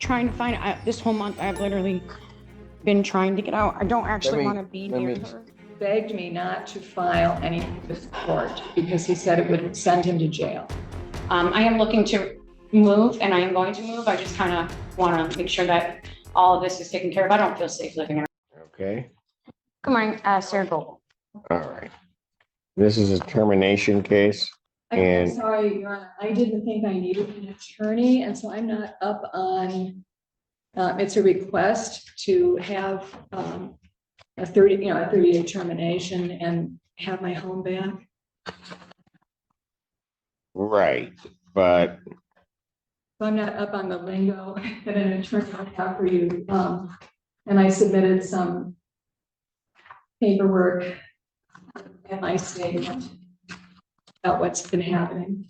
trying to find this whole month. I've literally been trying to get out. I don't actually want to be near her. Begged me not to file any with court because he said it would send him to jail. I am looking to move, and I am going to move. I just kind of want to make sure that all of this is taken care of. I don't feel safe living in. Okay, Good morning, Sarah Gold. all right. This is a termination case. I'm And- sorry, Your Honor, I didn't think I needed an attorney, and so I'm not up on, it's a request to have a 30-day termination and have my home back. Right, but So I'm not up on the lingo that an attorney would have for you. And I submitted some paperwork in my statement about what's been happening.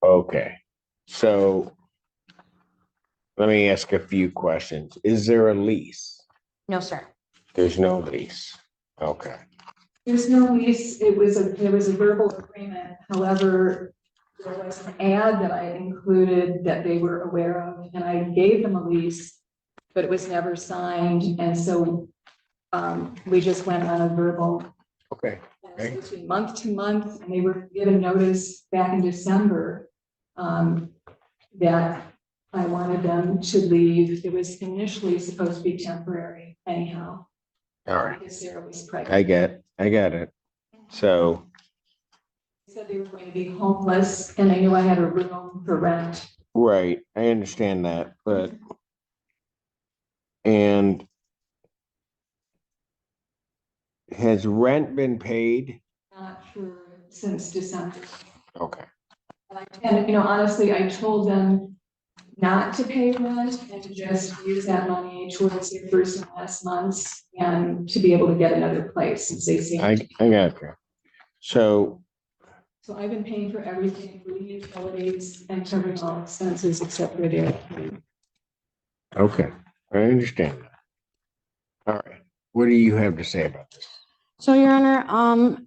okay, so let me ask a few questions. Is there a lease? No, sir. There's no lease. Okay, There's no lease. It was a verbal agreement. However, there was an ad that I included that they were aware of, and I gave them a lease, but it was never signed. And so we just went on a verbal. okay, It was between month to month, and they were given notice back in December that I wanted them to leave. It was initially supposed to be temporary anyhow. all right. Because Sarah was pregnant. I got it. So, They said they were going to be homeless, and they knew I had a room for rent. right, I understand that, but and has rent been paid? Not for since December. Okay, And honestly, I told them not to pay rent and to just use that money towards their first and last months and to be able to get another place since they seem. I got you. So, So I've been paying for everything, including utilities and covering all expenses except for their. okay, I understand that. All right, what do you have to say about this? So, Your Honor,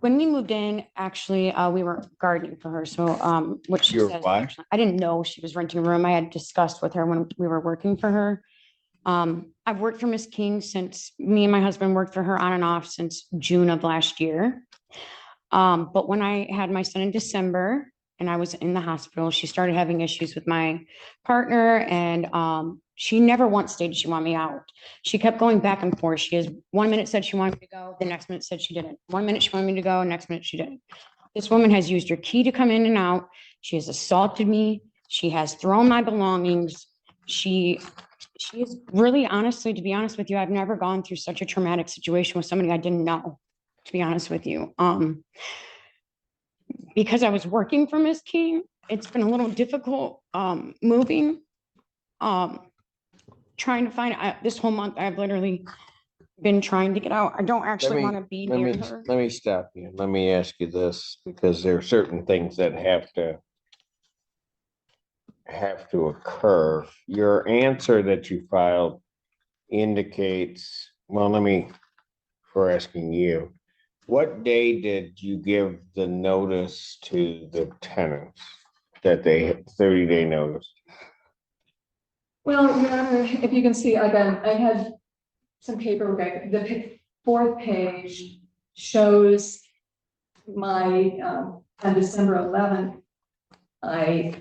when we moved in, actually, we were gardening for her. So, what she Your says, wife? I didn't know she was renting a room. I had discussed with her when we were working for her. I've worked for Miss King since me and my husband worked for her on and off since June of last year. But when I had my son in December and I was in the hospital, she started having issues with my partner, and she never once stated she wanted me out. She kept going back and forth. She has 1 minute said she wanted me to go, the next minute said she didn't. 1 minute she wanted me to go, next minute she didn't. This woman has used her key to come in and out. She has assaulted me. She has thrown my belongings. She is really, honestly, to be honest with you, I've never gone through such a traumatic situation with somebody I didn't know, to be honest with you. Because I was working for Miss King, it's been a little difficult moving. Trying to find this whole month. I've literally been trying to get out. I don't actually want to be near her. Let me stop you. Let me ask you this, because there are certain things that have to occur. Your answer that you filed indicates, well, for asking you, what day did you give the notice to the tenants that they had 30-day notice? Well, Your Honor, if you can see, again, I had some paperwork. The fourth page shows my, on December 11th, I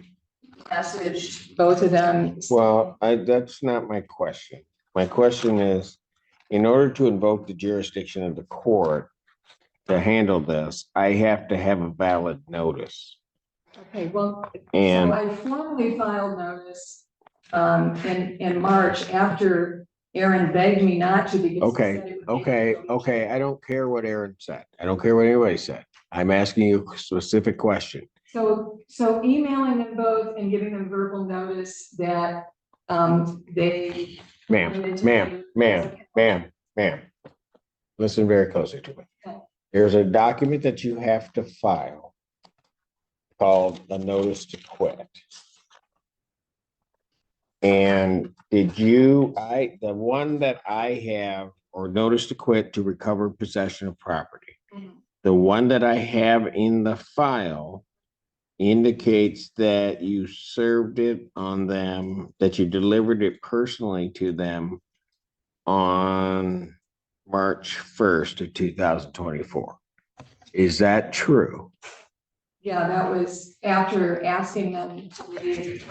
messaged both of them. Well, that's not my question. My question is, in order to invoke the jurisdiction of the court to handle this, I have to have a valid notice. Okay, well, And so I formally filed notice in March after Aaron begged me not to. Because he said it would be- okay. I don't care what Aaron said. I don't care what anybody said. I'm asking you a specific question. So emailing them both and giving them verbal notice that they. Ma'am. Listen very closely to me. Okay. There's a document that you have to file called a notice to quit. And the one that I have, or notice to quit to recover possession of property. Mhm. The one that I have in the file indicates that you served it on them, that you delivered it personally to them on March 1st of 2024. Is that true? Yeah, that was after asking them to leave.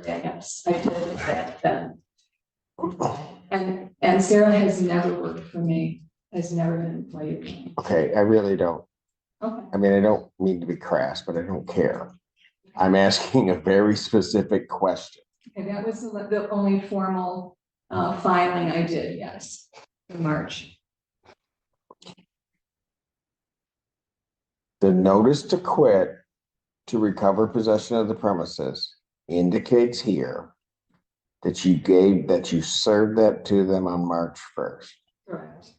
Yes, I did that then. And Sarah has never worked for me, has never been employed with me. Okay, I really don't. Okay. I mean, I don't mean to be crass, but I don't care. I'm asking a very specific question. Okay, that was the only formal filing I did, yes, in March. The notice to quit to recover possession of the premises indicates here that you served that to them on March 1st. Correct.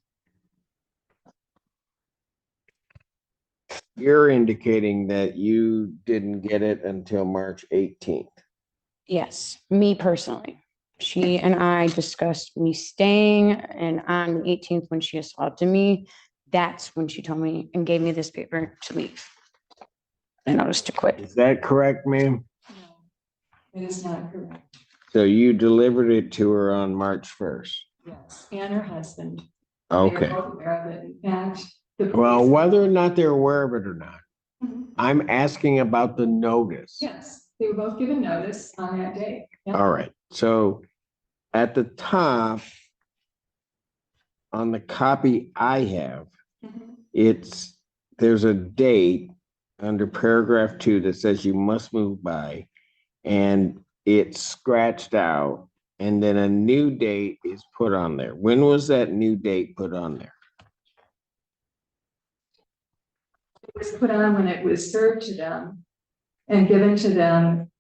You're indicating that you didn't get it until March 18th. Yes, me personally. She and I discussed me staying, and on the 18th, when she assaulted me, that's when she told me and gave me this paper to leave. I noticed to quit. Is that correct, ma'am? No, it is not correct. So you delivered it to her on March 1st. Yes, and her husband. They were Okay. both aware of it. In fact, the Well, police- whether or not they're aware of it or not, Mhm. I'm asking about the notice. Yes, they were both given notice on that day. Yeah. All right. So at the top, on the copy I have, Mhm. there's a date under paragraph 2 that says you must move by, and it's scratched out, and then a new date is put on there. When was that new date put on there? It was put on when it was served to them and given to them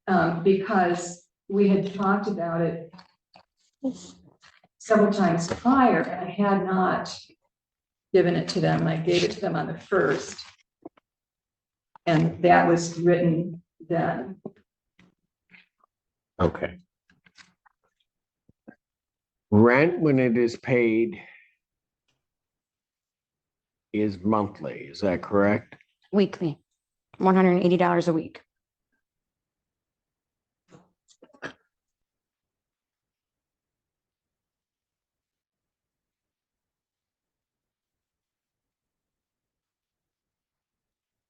because we had talked about it several times prior, and I had not given it to them. I gave it to them on the 1st. And that was written then. Okay. Rent, when it is paid, is monthly. Is that correct? Weekly, $180 a week.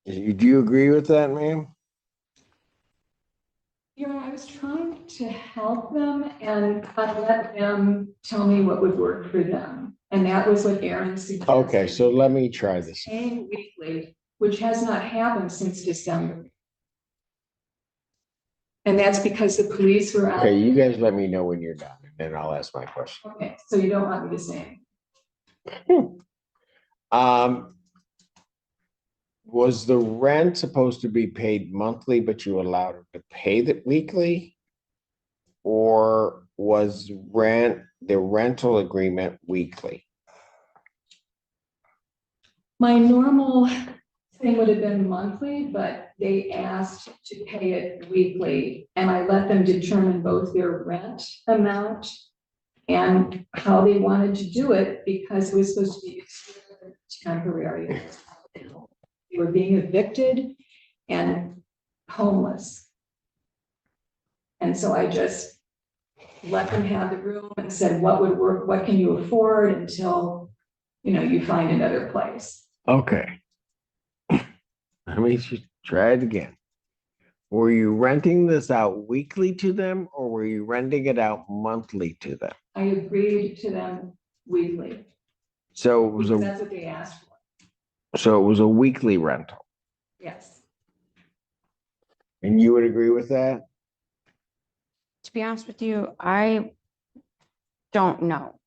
Do you agree with that, ma'am? You know, I was trying to help them and I let them tell me what would work for them. And that was what Aaron suggested. Okay, so let me try this. Paying weekly, which has not happened since December. And that's because the police were on. Okay, you guys let me know when you're done, and then I'll ask my question. Okay, so you don't want me to say. Was the rent supposed to be paid monthly, but you allowed them to pay it weekly? Or was the rental agreement weekly? My normal thing would have been monthly, but they asked to pay it weekly. And I let them determine both their rent amount and how they wanted to do it because it was supposed to be temporary. They were being evicted and homeless. And so I just let them have the room and said, what would work? What can you afford until, you find another place? Okay. Let me just try it again. Were you renting this out weekly to them, or were you renting it out monthly to them? I agreed to them weekly. So it was Because that's what they asked for. so it was a weekly rental, Yes. and you would agree with that? To be honest with you, I don't know.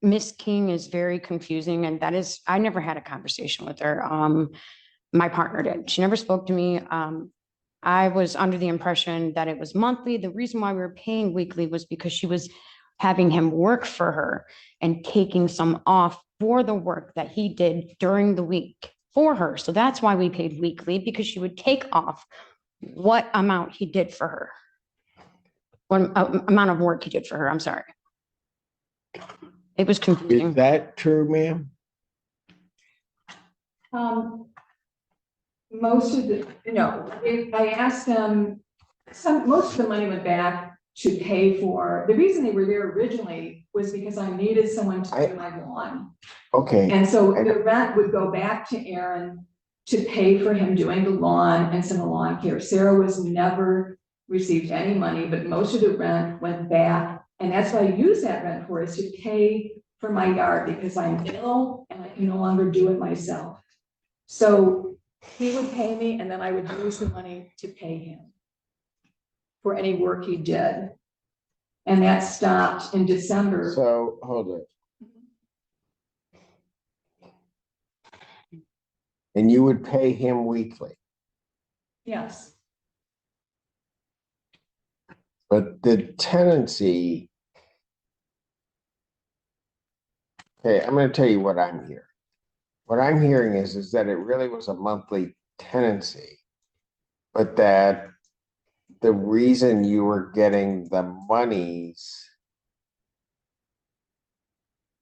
Miss King is very confusing, and I never had a conversation with her. My partner did. She never spoke to me. I was under the impression that it was monthly. The reason why we were paying weekly was because she was having him work for her and taking some off for the work that he did during the week for her. So that's why we paid weekly, because she would take off what amount he did for her. What amount of work he did for her. I'm sorry. It was confusing. Is that true, ma'am? most of the, no, I asked them, most of the money went back to pay for, the reason they were there originally was because I needed someone to do my lawn. Okay, And so the rent would go back to Aaron to pay for him doing the lawn and some lawn care. Sarah was never received any money, but most of the rent went back. And that's what I use that rent for, is to pay for my yard, because I'm ill and I can no longer do it myself. So he would pay me, and then I would use the money to pay him for any work he did. And that stopped in December. so hold it. And you would pay him weekly, Yes. but the tenancy. Okay, I'm gonna tell you what I'm hearing. What I'm hearing is that it really was a monthly tenancy, but that the reason you were getting the monies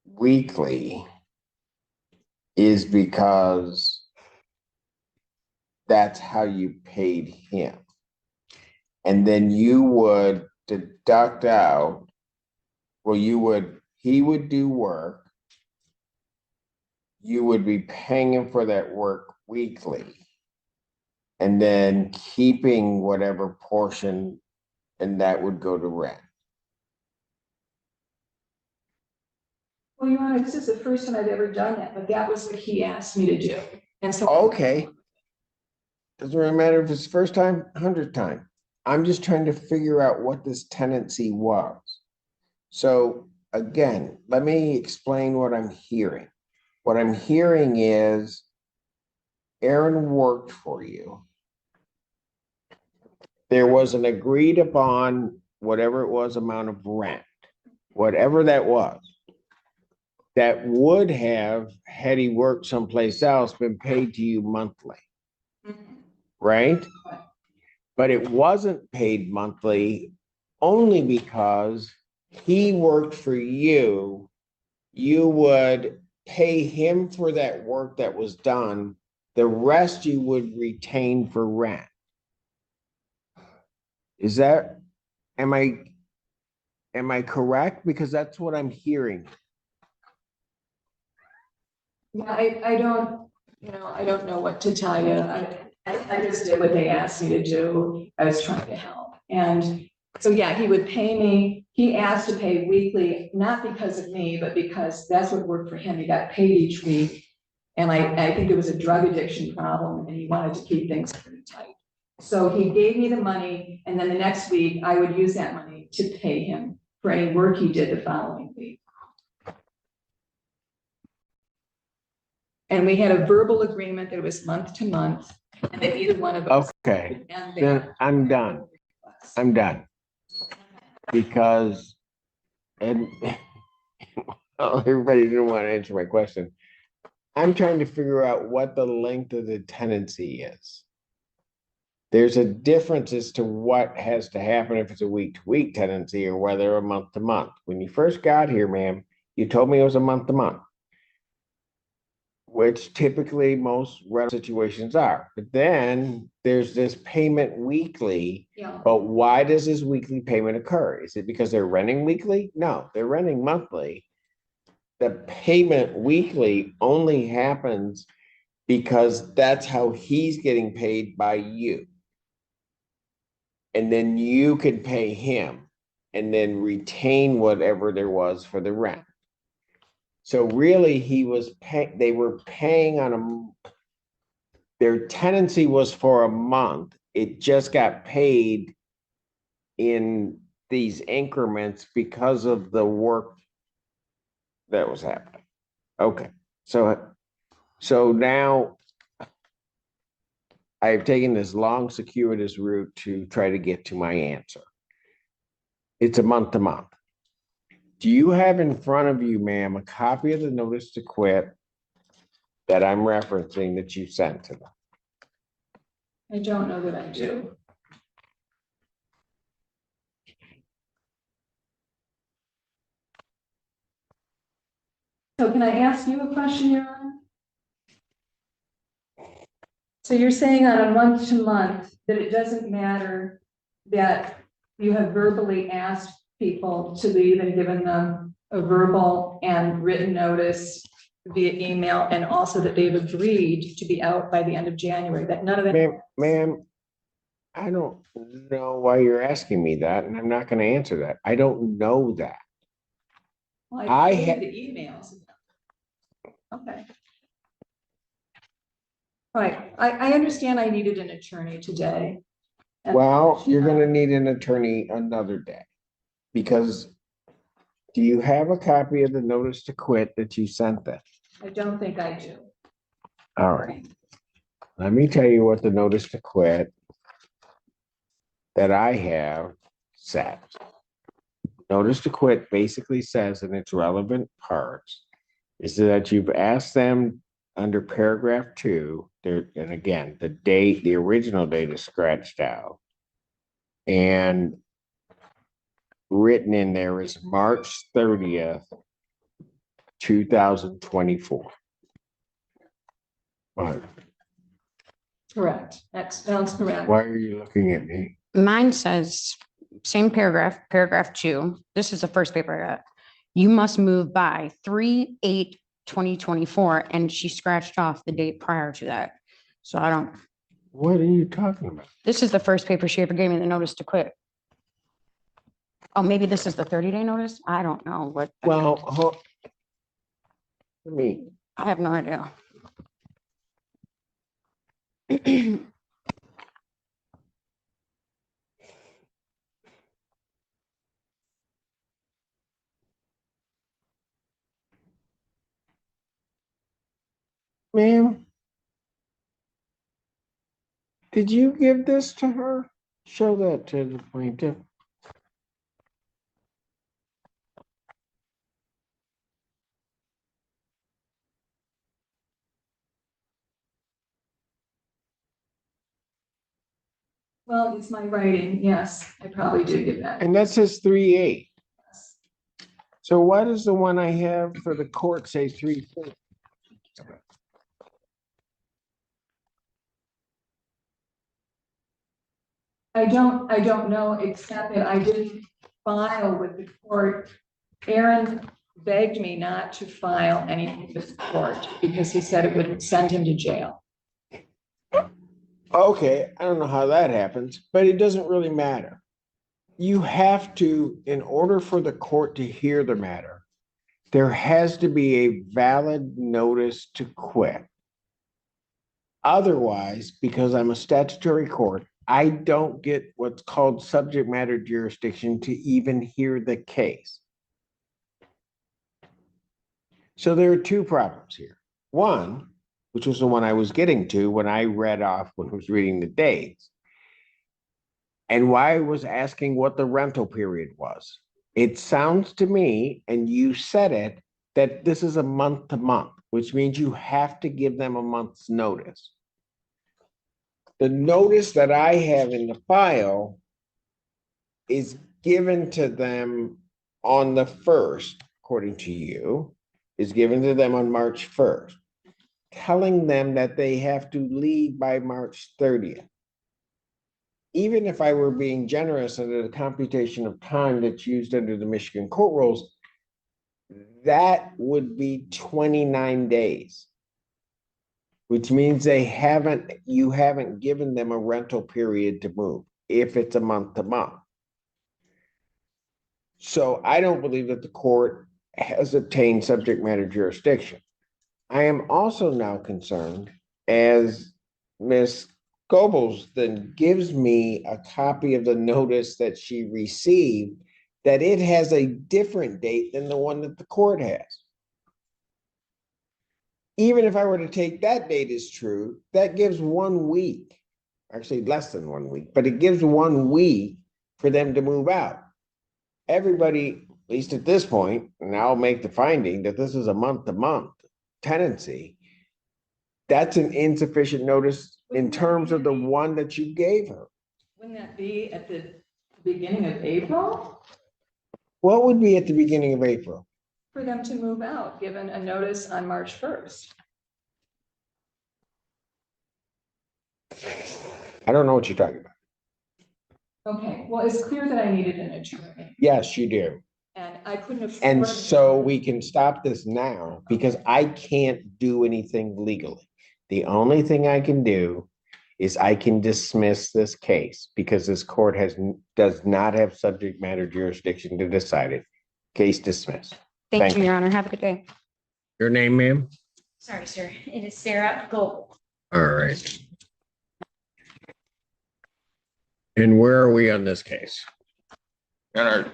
weekly is because that's how you paid him. And then you would deduct out, well, he would do work. You would be paying him for that work weekly. And then keeping whatever portion, and that would go to rent. Well, Your Honor, this is the first time I've ever done that, but that was what he asked me to do. And so. Okay. Doesn't really matter if it's first time, 100th time. I'm just trying to figure out what this tenancy was. So again, let me explain what I'm hearing. What I'm hearing is Aaron worked for you. There was an agreed upon, whatever it was, amount of rent, whatever that was, that would have, had he worked someplace else, been paid to you monthly, right? But it wasn't paid monthly only because he worked for you. You would pay him for that work that was done. The rest you would retain for rent. Is that, am I correct? Because that's what I'm hearing. Yeah, I don't, I don't know what to tell you. I just did what they asked me to do. I was trying to help. And so, yeah, he would pay me. He asked to pay weekly, not because of me, but because that's what worked for him. He got paid each week. And I think it was a drug addiction problem, and he wanted to keep things pretty tight. So he gave me the money, and then the next week I would use that money to pay him for any work he did the following week. And we had a verbal agreement that it was month to month, and that either one of us. Okay, then I'm done. I'm done. Because, and well, everybody didn't want to answer my question. I'm trying to figure out what the length of the tenancy is. There's a difference as to what has to happen if it's a week-to-week tenancy or whether a month-to-month. When you first got here, ma'am, you told me it was a month-to-month, which typically most rental situations are. But then there's this payment weekly. Yeah. But why does this weekly payment occur? Is it because they're renting weekly? No, they're renting monthly. The payment weekly only happens because that's how he's getting paid by you. And then you could pay him and then retain whatever there was for the rent. So really they were paying on their tenancy was for a month. It just got paid in these increments because of the work that was happening. Okay, so now I've taken this long circuitous route to try to get to my answer. It's a month to month. Do you have in front of you, ma'am, a copy of the notice to quit that I'm referencing that you sent to them? I don't know that I do. So can I ask you a question, Your Honor? So you're saying on a month to month that it doesn't matter that you have verbally asked people to leave and given them a verbal and written notice via email, and also that they've agreed to be out by the end of January, that none of that. Ma'am, I don't know why you're asking me that, and I'm not gonna answer that. I don't know that. Well, I I had- the emails. Okay. All right, I understand I needed an attorney today. And- Well, you're gonna need an attorney another day. Because do you have a copy of the notice to quit that you sent them? I don't think I do. All right. Let me tell you what the notice to quit that I have said. Notice to quit basically says in its relevant parts is that you've asked them under paragraph 2, there, and again, the date, the original date is scratched out. And written in there is March 30th, 2024. Why Correct. That sounds correct. are you looking at me? Mine says, same paragraph, paragraph 2. This is the first paper I got. You must move by 3/8/2024, and she scratched off the date prior to that. So I don't, What are you talking about? this is the first paper she ever gave me, the notice to quit. Oh, maybe this is the 30-day notice? I don't know what. Well, let me, I have no idea. ma'am. Did you give this to her? Show that to the plaintiff. Well, it's my writing. Yes, I probably did get that. And that says 3/8. So why does the one I have for the court say 3/4? I don't know, except that I didn't file with the court. Aaron begged me not to file anything with the court because he said it would send him to jail. Okay, I don't know how that happens, but it doesn't really matter. You have to, in order for the court to hear the matter, there has to be a valid notice to quit. Otherwise, because I'm a statutory court, I don't get what's called subject matter jurisdiction to even hear the case. So there are two problems here. One, which was the one I was getting to when I read off, when I was reading the dates, and why I was asking what the rental period was. It sounds to me, and you said it, that this is a month to month, which means you have to give them a month's notice. The notice that I have in the file is given to them on the 1st, according to you, is given to them on March 1st, telling them that they have to leave by March 30th. Even if I were being generous under the computation of time that's used under the Michigan court rules, that would be 29 days. Which means you haven't given them a rental period to move, if it's a month to month. So I don't believe that the court has obtained subject matter jurisdiction. I am also now concerned, as Ms. Goebbels then gives me a copy of the notice that she received, that it has a different date than the one that the court has. Even if I were to take that date as true, that gives 1 week, actually less than 1 week, but it gives 1 week for them to move out. Everybody, at least at this point, and I'll make the finding that this is a month to month tenancy. That's an insufficient notice in terms of the one that you gave her. Wouldn't that be at the beginning of April What would be at the beginning of April? for them to move out, given a notice on March 1st? I don't know what you're talking about. Okay, well, it's clear that I needed an attorney, Yes, you do. and I couldn't afford. And so we can stop this now because I can't do anything legally. The only thing I can do is I can dismiss this case because this court does not have subject matter jurisdiction to decide it. Case dismissed. Thank Thank you, you. Your Honor. Have a good day. Your name, ma'am? Sorry, sir. It is Sarah Gold. All right. And where are we on this case? And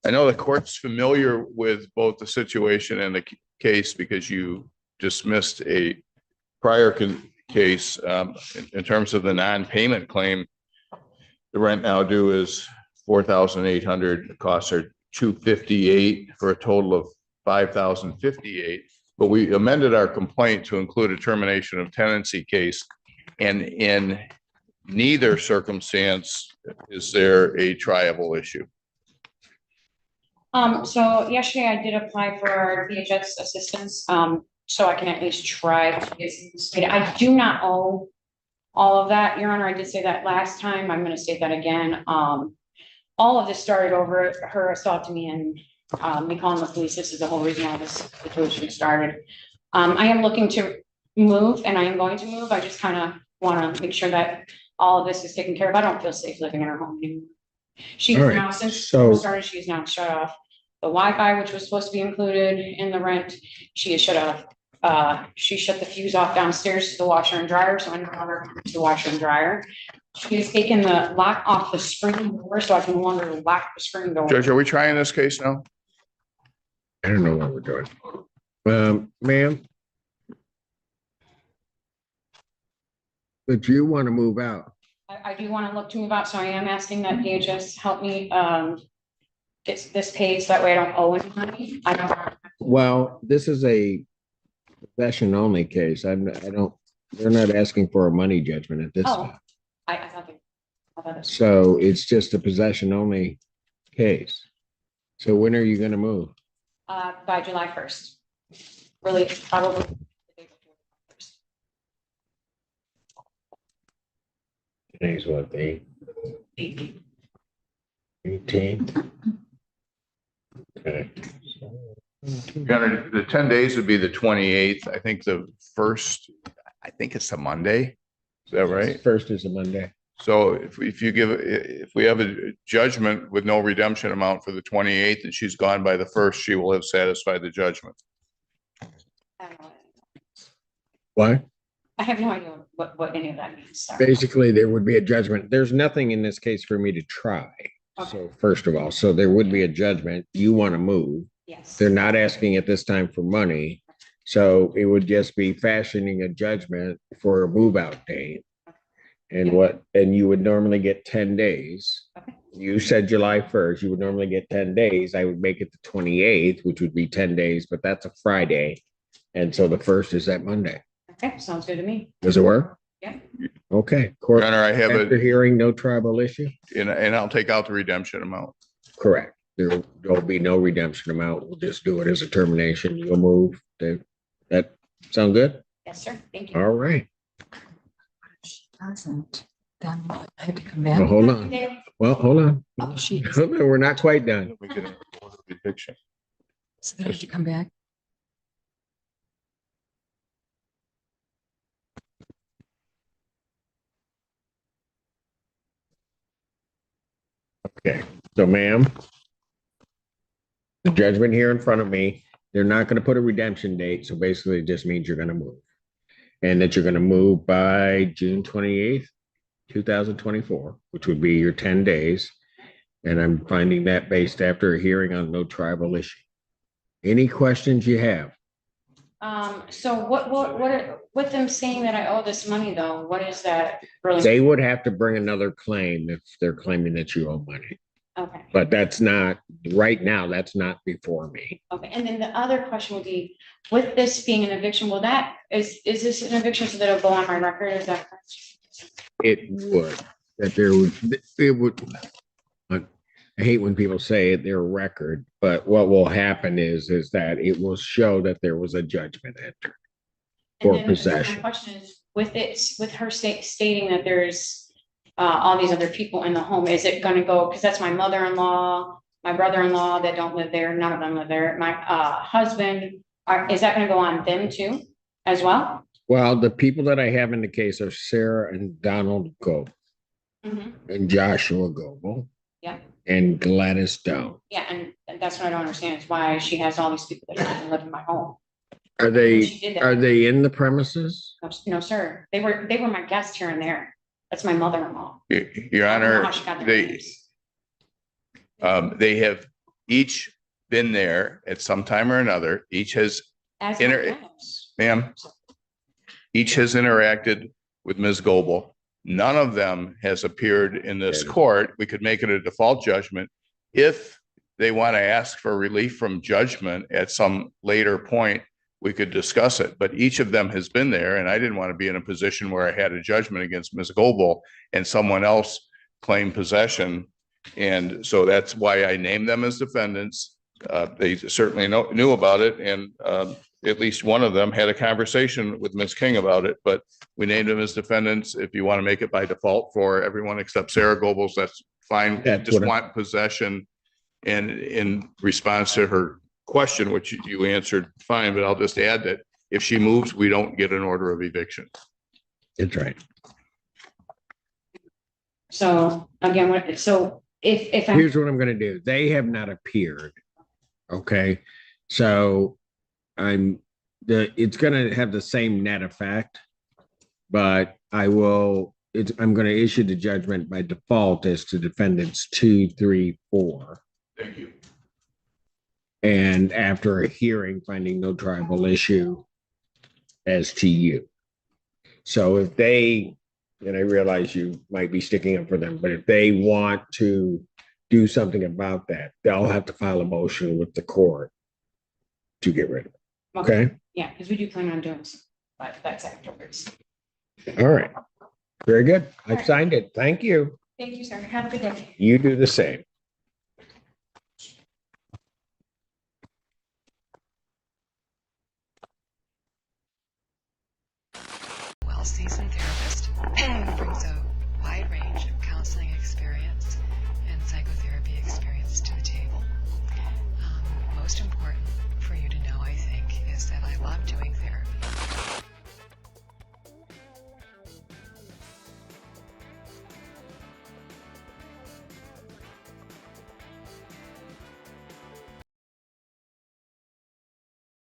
I know the court's familiar with both the situation and the case because you dismissed a prior case in terms of the non-payment claim. The rent now due is $4,800. The costs are $258 for a total of $5,058. But we amended our complaint to include a termination of tenancy case. And in neither circumstance is there a triable issue. So yesterday I did apply for our DHS assistance, so I can at least try to get some paid. I do not owe all of that, Your Honor. I did say that last time. I'm gonna state that again. All of this started over her assaulting me and me calling the police. This is the whole reason why this situation started. I am looking to move and I am going to move. I just kind of want to make sure that all of this is taken care of. I don't feel safe living in her home anymore. She's All right, now, since so- it started, she's now shut off the Wi-Fi, which was supposed to be included in the rent. She is shut off. She shut the fuse off downstairs to the washer and dryer, so I no longer come to the washer and dryer. She has taken the lock off the spring door, so I can no longer lock the spring door. Judge, are we trying this case now? I don't know what we're doing. Ma'am? But you want to move out? I do want to look to move out, so I am asking that DHS help me get this paid, so that way I don't owe any money. I don't. Well, this is a possession only case. I don't, they're not asking for a money judgment at this Oh, time. I thought they. I thought it. So it's just a possession only case. So when are you gonna move? By July 1st. Really, probably. the day before the 1st. Today's what, the 18th. 18th? Okay. The 10 days would be the 28th. I think the first, I think it's a Monday. Is that right? First is a Monday. So if we have a judgment with no redemption amount for the 28th and she's gone by the 1st, she will have satisfied the judgment. I don't know. What? I have no idea what any of that means. Sorry. Basically, there would be a judgment. There's nothing in this case for me to try. Okay. So first of all, so there would be a judgment. You want to move. Yes. They're not asking at this time for money. So it would just be fashioning a judgment for a move out date. And and you would normally get 10 days. Okay. You said July 1st, you would normally get 10 days. I would make it the 28th, which would be 10 days, but that's a Friday. And so the 1st is that Monday. Okay, sounds good to me. Does it work? Yeah. Okay. Court, Your Honor, I have after a, hearing, no tribal issue? and I'll take out the redemption amount. Correct. There'll be no redemption amount. We'll just do it as a termination. You'll move. That sound good? Yes, sir. Thank you. All right. She doesn't, then what? I have to come Well, back. hold on. Well, hold on. Oh, she is. Hold on. We're not quite done. We can order eviction. So then I have to come back. Okay. So ma'am, the judgment here in front of me, they're not going to put a redemption date. So basically it just means you're going to move. And that you're going to move by June 28th, 2024, which would be your 10 days. And I'm finding that based after a hearing on no tribal issue. Any questions you have? So with them saying that I owe this money though, what is that really? They would have to bring another claim if they're claiming that you owe money. Okay, But that's not, right now, that's not before me. okay. And then the other question would be, with this being an eviction, will that, is this an eviction so that it'll go on my record? Is that correct? It would, that there would, it would. I hate when people say it, their record, but what will happen is that it will show that there was a judgment entered. And For then, so possession. my question is, with it, with her stating that there's all these other people in the home, is it gonna go, because that's my mother-in-law, my brother-in-law that don't live there, none of them live there, my husband, is that gonna go on them too as well? Well, the people that I have in the case are Sarah and Donald Goble and Joshua Goble Yeah, and Gladys Down. yeah, and that's what I don't understand, is why she has all these people that don't live in my home. Are She they, did that. are they in the premises? No, sir, they were my guests here and there. That's my mother-in-law. Your I don't know Honor, how she got their they, names. they have each been there at some time or another. Each has, As my inter- guests. ma'am, each has interacted with Ms. Goble. None of them has appeared in this court. We could make it a default judgment. If they want to ask for relief from judgment at some later point, we could discuss it, but each of them has been there, and I didn't want to be in a position where I had a judgment against Ms. Goble and someone else claimed possession. And so that's why I named them as defendants. They certainly knew about it, and at least one of them had a conversation with Ms. King about it, but we named them as defendants. If you want to make it by default for everyone except Sarah Gobles, that's fine. That's Just what I- want possession. And in response to her question, which you answered fine, but I'll just add that if she moves, we don't get an order of eviction. That's right. So again, if I'm, Here's what I'm gonna do. They have not appeared. Okay, so it's gonna have the same net effect, but I'm gonna issue the judgment by default as to defendants 2, 3, 4. Thank you. And after a hearing, finding no tribal issue as to you. So if they, and I realize you might be sticking up for them, but if they want to do something about that, they'll have to file a motion with the court to get rid of it. Okay? yeah, because we do plan on doing some, but that's afterwards. All right. Very good. I've signed it. Thank you. Thank you, sir. Have a good day. You do the same. Well, seasoned therapist.